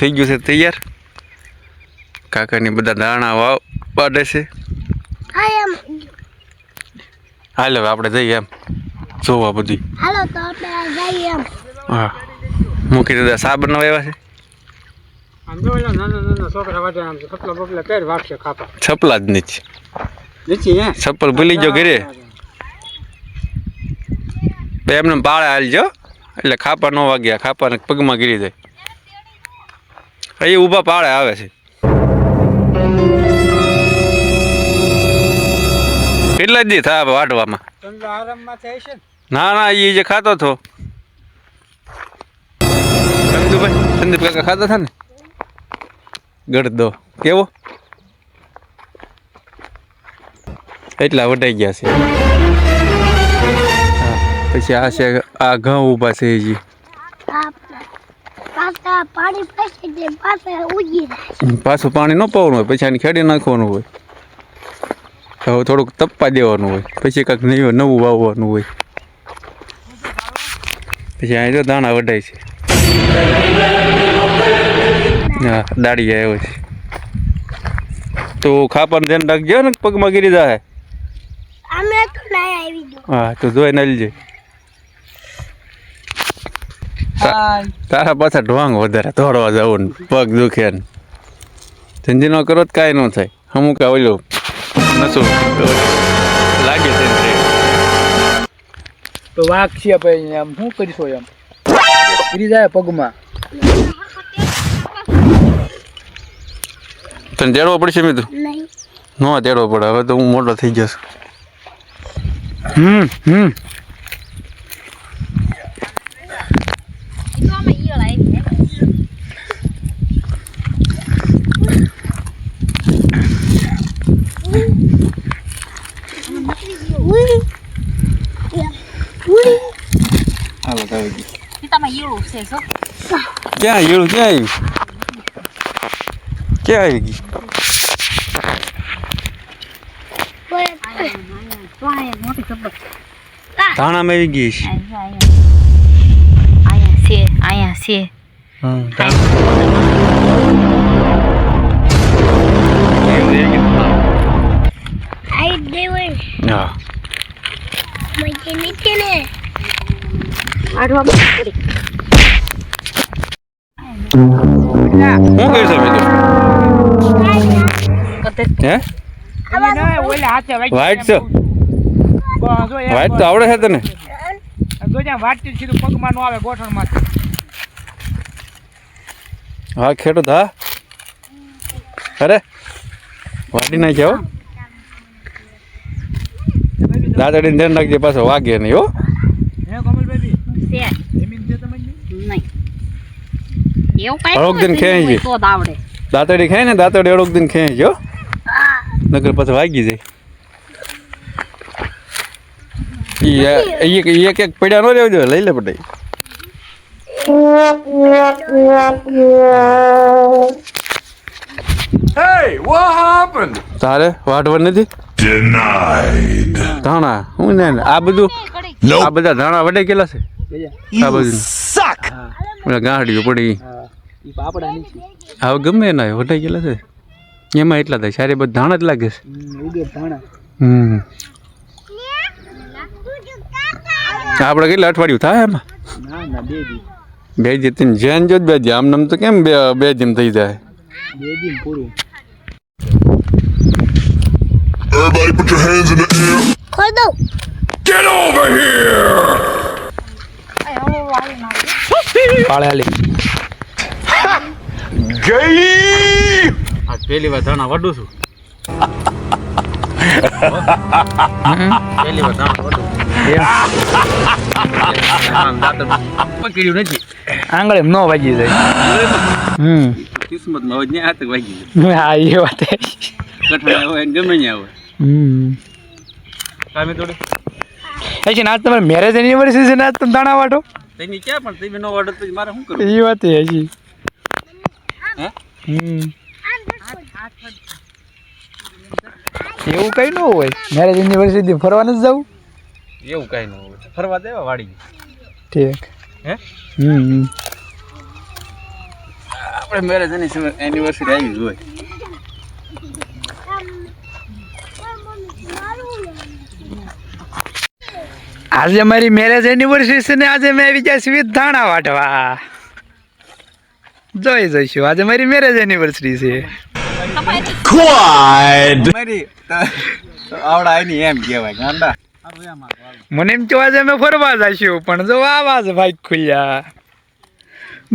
થઈ ગયું છે તૈયાર. કાકાની બધા દાણા વાડે છે. હાલ હવે આપણે જઈએ એમ જોવા બધી. હાલો તો આપણે જઈએ એમ. હા મૂકી દીધા સાબરનો આવ્યા છે. આમ જો નાના છોકરા વાટે આમ છપલા બપલા પહેર વાટશે ખાપા. છપલા જ નથી. નીચે હે ચપ્પલ ભૂલી ગયો ઘરે. એમને પાળે હાલજો એટલે ખાપા ન વાગ્યા, ખાપાને પગમાં ગીરી જાય. અહીં ઊભા પાળે આવે છે. કેટલા દી થાય વાટવામાં? આરામમાં થાય છે. ના ના એ જે ખાતો હતો સંદીપ કાકા ખાતા હતા ને ગળદો કેવો એટલા વટાઈ ગયા છે. પછી આ છે આ ઘઉં ઊભા છે હજી. પાછું પાણી ન પાવાનું હોય, પછી આને ખેડી નાખવાનું હોય. હવે થોડુંક તપવા દેવાનું હોય, પછી કાંઈક નવું વાવવાનું હોય. પછી અહીં જો દાણા વઢાય છે. હા દાડી આવ્યો છે. તો ખાપાનું ધ્યાન રાખજો ને પગમાં ગીરી જાય. હા તો જોઈ ને લેજે. તારા પાછા ઢોંગ વધારે દોડવા જવું ને પગ દુખે ને ધંધી ન કરો તો કાંઈ ન થાય. અમુક ઓલું નશું લાગે છે તો વાઘ છે ભાઈ એમ શું કરીશો એમ ગીરી જાય પગમાં. તને તેડવો પડશે મિત્રો? ન તેડવો પડે, હવે તો હું મોટો થઈ જશ. ક્યાં ઈળું ક્યાં આવ્યું? ક્યાં આવી ગઈ? ધાણામાં આવી ગઈ છે. અહીંયા છે. હા શું કહીશ મિત્રો? હે વાઈટ છે? વાઈટ તો આવડે છે તને? વાટતી સીધું પગમાં નો આવે ગોઠણમાં. હા ખેડૂત હા. અરે વાટી નાખ્યા હો. દાદડીને ધ્યાન રાખજે પાછો વાગે નહીં હો. અડોક દિન ખેંચી છે. દાંતડી ખાય ને દાંતડી અડોક દિન ખેંચી હો. નગર પાછો વાગી જાય. એક એક પડ્યા નો રહેવું જોઈએ, લઈ લે પટાઈ. Hey, what happened? તારે વાટવા નથી? ધાણા હું ને આ બધું આ બધા ધાણા વડે કેટલા છે? આ બધું ગાંઠડીઓ પડી હવે ગમે ના વટાઈ ગયેલા છે એમાં એટલા થાય. સારી બધા ધાણા જ લાગે છે. આપણે કેટલા અઠવાડિયું થાય એમાં? બે દી ત્રણ જેન જો બે દી આમ તો કેમ બે દિન થઈ જાય? Everybody put your hands in the air. Get over here! Gay! આ પહેલી વાર ધાણા વડું છું. પહેલી વાર ધાણા વડું પકડ્યું નથી. આંગળે નો વાગી જાય. કિસ્મતમાં હવે ત્યાં હાથ વાગી જાય. હા એ વાત કઠણ હોય ગમે ત્યાં હોય. કામે થોડે હજી આજ તમારે મેરેજ એનિવર્સરી છે ને આજ તમે દાણા વાટો? તેની ક્યાં પણ તમે નો વાડો તો મારે શું કરવું? એ વાત હજી એવું કઈ ન હોય. મેરેજ એનિવર્સરી ફરવા નથી જવું? એવું કઈ ન હોય, ફરવા દેવા વાડી. ઠીક. હે આપણે મેરેજ એનિવર્સરી આવી જ હોય. આજે મારી મેરેજ એનિવર્સરી છે ને આજે મેં આવી જાય સ્વીટ ધાણા વાટવા. જોઈ જઈશું આજે મારી મેરેજ એનિવર્સરી છે. મારી આવડા એની એમ કહેવાય ગાંડા. મને એમ તો આજે અમે ફરવા જઈશું પણ જો આવાજ ભાઈ ખુલ્યા.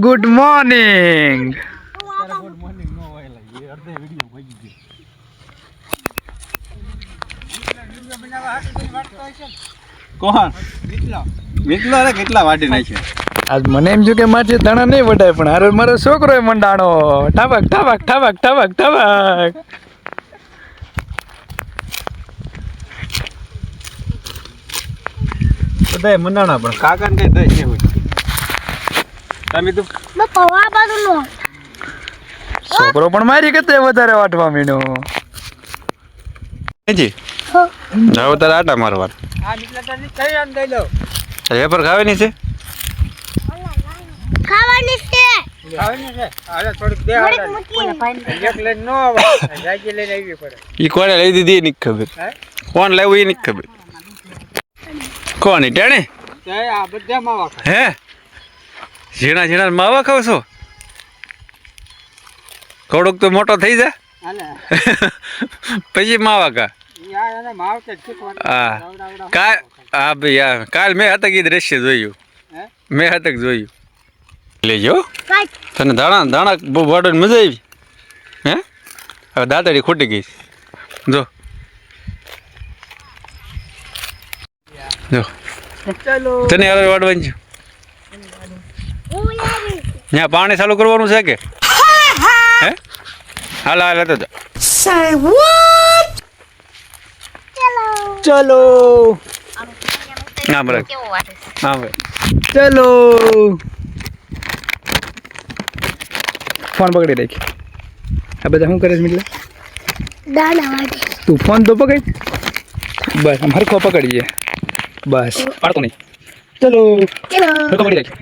Good morning. કોણ મિતલો રે કેટલા વાટી નાખ્યા. આજ મને એમ થયું કે માથે ધાણા નહીં વટાય પણ હારે મારો છોકરો મંડાણો ઠાબક ઠાબક ઠાબક ઠાબક ઠાબક. બધાય મંડાણા પણ કાકાને કઈ દઈ છે તમે તો પૌવા બાજુનો છોકરો પણ મારી કરતા વધારે વાટવા મીણ્યો. જી જાવ તારે આટા મારવા. આ નીકળતા તો નહીં થઈ આમ દઈ દો વેપર ખાવાની છે. ખાવાની છે ખાવાની છે હાલે થોડીક દે હાલે એક લઈને નો આવે જાગી લઈને આવી પડે ઈ કોણે લઈ દીધી એ નથી ખબર. હે કોણ લાવ્યું એ નથી ખબર. કોણ ટેણે તે આ બધા માવા ખાય હે ઝીણા ઝીણા માવા ખાવ છો. થોડુંક તો મોટો થઈ જા હાલે પછી માવા કા. યા એને માવતે શીખવાનું હા આવડા કાલ હા ભાઈ હા કાલ મેં હતક ઈ દ્રશ્ય જોયું. હે મેં હતક જોયું. લેજો કાટ તને દાણા બહુ વાડવાની મજા આવી. હે હવે દાંતડી ખૂટી ગઈ જો જો ચાલો તને હવે વાડવાની છે. હું લાવી ત્યાં પાણી ચાલુ કરવાનું છે કે હે હાલ હાલ તો ચલો હા બરાબર કેવો વાટે હા ભાઈ ચલો. ફોન પકડી રાખી. આ બધા શું કરે છે મિલા? દાણા વાટે તું ફોન તો પકડ. બસ આમ હરખો પકડીએ બસ પાડતો નહીં. ચલો ચલો હરખો પકડી રાખી.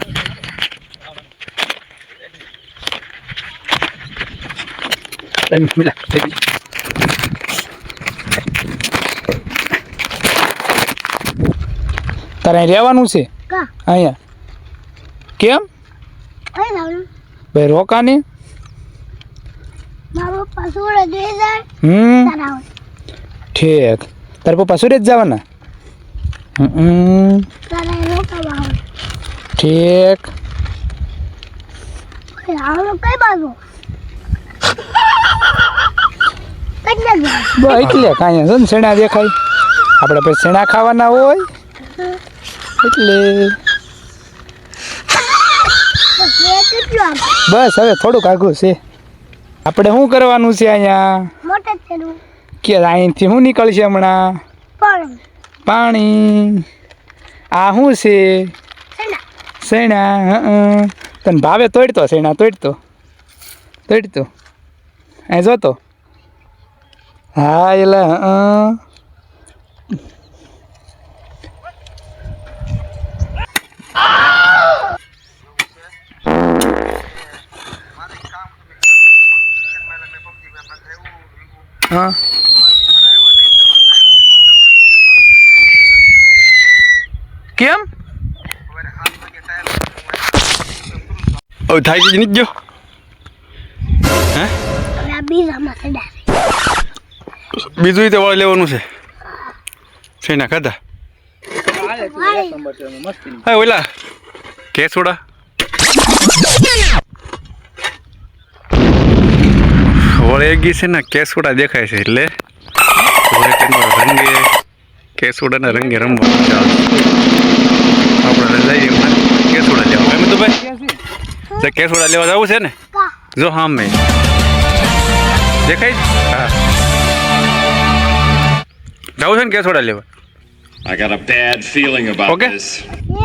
મિલા થઈ ગઈ. તારે અહીં રહેવાનું છે કા અહીંયા કેમ કઈ લાવનું ભાઈ રોકાને. મારો પપ્પા સુરત દઈ જાય તારા ઠીક તારા પપ્પા સુરત જવાના. તારા રોકાવા આવે ઠીક આવડો કઈ બાજુ કેટલા જાય બસ એટલે કાંઈ છે ને શેણા દેખાય આપણે પછી શેણા ખાવાના હોય એટલે કેટલું આમ બસ હવે થોડુંક આઘું છે. આપણે શું કરવાનું છે અહીંયા મોટા થયેલું કે અહીંથી શું નીકળશે હમણાં પણ પાણી. આ શું છે શેના શેણા. તને ભાવે તોડતો શેણા તોડતો અહીં જોતો હા એટલે હા કેમ હવે થાય છે નહીં જો હે હવે આ બીજામાં સડા બીજું તે વાળ લેવાનું છે શેના ખાધા હા ઓલા કેસોડા વળેગી છે ને કેસોડા દેખાય છે એટલે રંગે કેસોડાના રંગે રમવાનું ચાલુ. આપણે જઈએ કેસોડા લેવા ગમે તો ભાઈ કેસોડા લેવા જવું છે ને કા જો હા મેં દેખાય હા જવું છે ને કેસોડા લેવા. I got a bad feeling about Okay. this.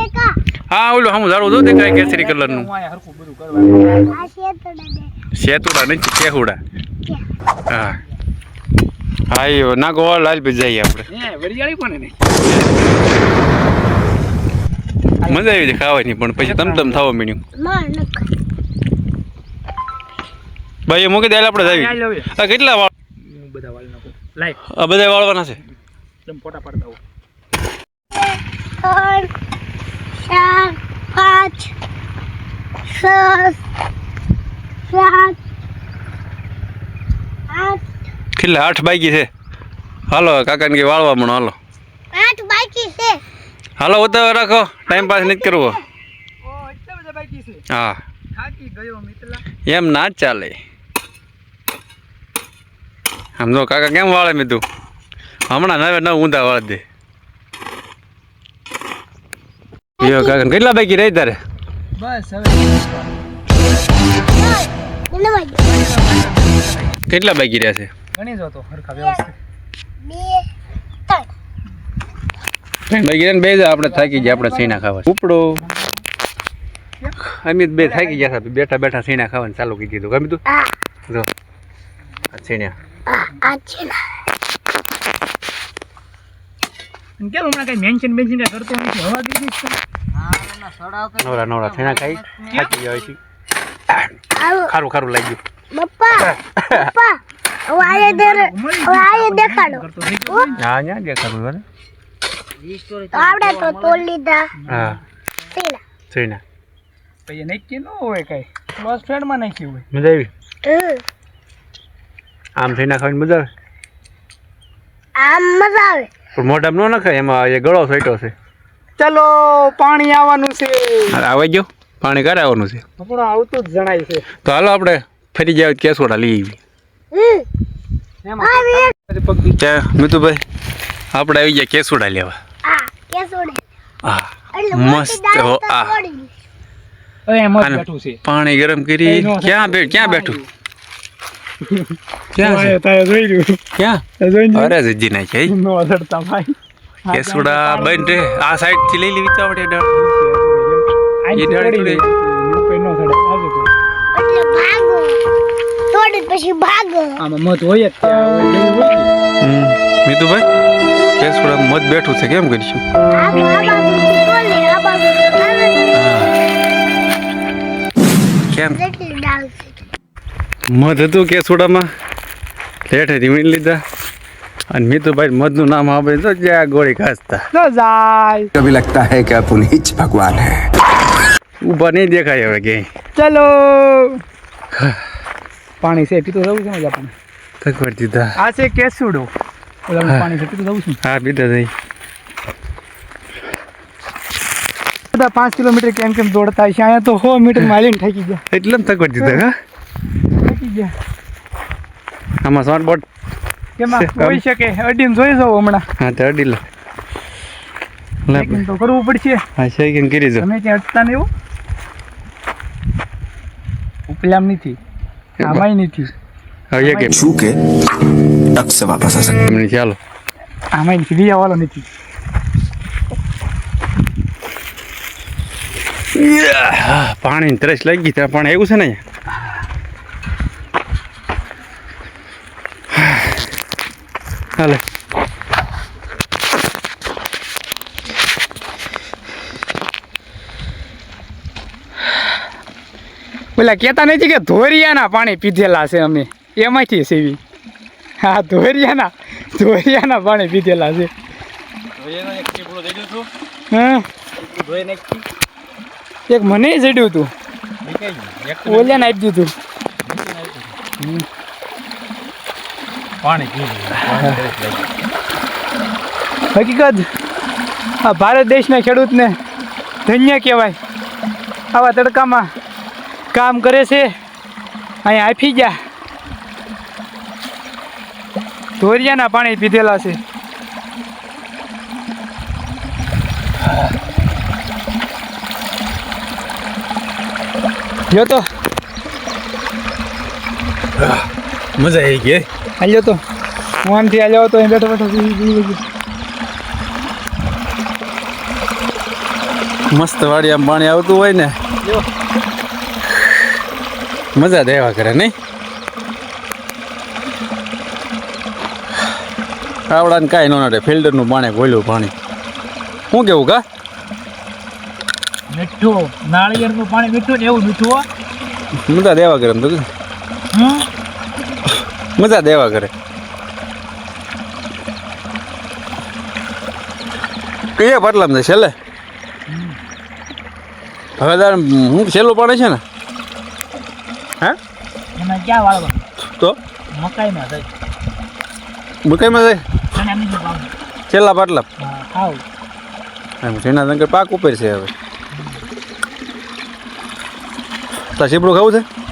એ કા હા ઓલું હમ ઝાડું જો દેખાય કેસરી કલરનું આ શેતડા દે શેતુડા નથી કેહુડા. હા હા એ નાગો લાલ પી જઈએ આપણે. વરિયાળી પણ નહીં મજા આવી છે ખાવાની પણ પછી તમ થવા મળ્યું. માર નખ ભાઈ એ મૂકી દે એટલે આપણે હાલ જાવી હવે. આ કેટલા વાળ હું બધા વાળ નાખું લાઈક આ બધા વાળવાના છે એકદમ ફોટા પાડતા હો 3 4 5 6 7 8 કેટલા 8 બાકી છે હાલો કાકાને કે વાળવા મણો હાલો 8 બાકી છે. હાલો ઉતાવળ રાખો ટાઈમ પાસ નથી કરવો ઓ એટલા બધા બાકી છે હા થાકી ગયો મિત્લા એમ ના જ ચાલે આમ જો કાકા કેમ વાળે મેં તું હમણાં નવે નવ ઊંધા વાળ દે યો કાકા કેટલા બાકી રહી તારે બસ હવે ધન્યવાદ. કેટલા બાકી રહ્યા છે ગણી જો તો હરખા વ્યવસ્થિત 2 3 બાકી રહ્યા ને બે જા આપણે થાકી ગયા આપણે સીણા ખાવા ઉપડો અમિત બે થાકી ગયા હતા બેઠા બેઠા સીણા ખાવાનું ચાલુ કરી દીધું ગમી તું આ જો આ સીણા આ છે ને અને કેમ હમણાં કઈ મેન્શન બેન્શન કઈ કરતો નથી હવા દીધી છે નવરા નવરા સીણા ખાઈ થાકી ગયા છે આવો ખારું ખારું લાગ્યું બપ્પા બપ્પા હવે આયે દેખાડો કરતો થઈ ગયો હા ન્યા દેખાડું ને તો આપણે તો તોલ લીધા હા સીના. સીણા પછી નક્કી ન હોય કઈ ક્લોઝ ફ્રેન્ડમાં નાખ્યું હોય મજા આવી હમ. આમ સીણા ખાવાની મજા આવે આમ મજા આવે. પણ મોઢામાં ન નખાય એમાં એ ગળો સોઈટો છે ચલો પાણી આવવાનું છે આવી ગયો પાણી ક્યારે આવવાનું છે હમણાં આવતું જ જણાય છે તો હાલો આપણે ફરી જાય કેસોડા લઈ આવી હમ. એમાં આવી ત્યાં મિતુભાઈ આપણે આવી ગયા કેસોડા લેવા આ કેસોડે હા એટલે મોટી મસ્ત દાળ હો તો આ તોડી. એમ જ આને બેઠું છે પાણી ગરમ કરી ક્યાં બેઠું ક્યાં છે તારે જોઈ રહ્યું ક્યાં જોઈ અરે જજી નાખી નો અડતા ભાઈ કેસોડા બન રે આ સાઈડ થી લઈ લેવી તો આપણે આ થોડી કોઈ નો થડે આજે તો એટલે ભાગો તોડી પછી ભાગો. આમાં મત હોય જ ત્યાં એવું હોય મિતુભાઈ કેસોડા મત બેઠું છે કેમ કરીશું આ બાજુથી તોલે આ બાજુથી તોલે. કેમ જેટલી દાળ છે. મધ હતું કેસોડામાં લેઠેથી વીણી લીધા અને મિતુભાઈ મધનું નામ આપણે તો જ્યાં ગોળી ઘાસતા તો જાય कभी लगता है कि आप उन्हीं च भगवान है ઊભા નહીં દેખાય હવે ક્યાંય ચલો પાણી છે પીતો જવું છે મજા પાણી તકવાર દીધા આ છે કેસુડો ઓલા પાણી છે પીતો જવું છું હા બીધા થઈ બધા 5 કિલોમીટર કેમ કેમ દોડતા છે અહીંયા તો 100 મીટર માલીને ઠકી ગયા એટલે તકવાર દીધા હા ઠકી ગયા આમાં સ્માર્ટ બોર્ડ કેમાં હોઈ શકે અડીને જોઈ જાવ હમણાં હા તો અડી લો લેકિન તો કરવું પડશે હા શેકિંગ કરી દો તમે ત્યાં અટતા ને એવું ઉપલામ નથી આમાંય નથી હવે એક छू के टक से वापस आ सकते એમની ચાલો આમાંય નથી વિયા વાળો નથી પાણી તરસ લાગી ત્યાં પણ એવું છે ને હાલે પેલા કહેતા નથી કે ધોરિયાના પાણી પીધેલા છે અમે એમાંથી સેવી હા ધોરિયાના પાણી પીધેલા છે હા એક મને જડ્યું હતું ઓલ્યાને આપી દીધું હકીકત આ ભારત દેશના ખેડૂતને ધન્ય કહેવાય આવા તડકામાં કામ કરે છે અહીંયા આપી ગયા ધોરિયાના પાણી પીધેલા છે જો તો મજા આવી ગઈ હાલ્યો તો હું આમથી હાલ્યો હતો અહીં બેઠો બેઠો મસ્ત વાડી આમ પાણી આવતું હોય ને મજા દેવા કરે નહીં આવડાને કાંઈ ન નડે ફિલ્ટરનું પાણી ગોયલું પાણી શું કેવું કા મીઠું નાળિયેરનું પાણી મીઠું ને એવું મીઠું મજા દેવા કરે એમ તો મજા દેવા કરે કયા પાટલામાં છે છેલ્લે હવે તારે હું છેલ્લું પડે છે ને હા એમાં ક્યાં વાળવા તો મકાઈમાં થઈ મકાઈમાં જાય અને એમ શું ભાવ છેલ્લા પાટલા ખાવ એમ ઝીણા શંકર પાક ઉપર છે હવે તાર સીપડું ખાવું છે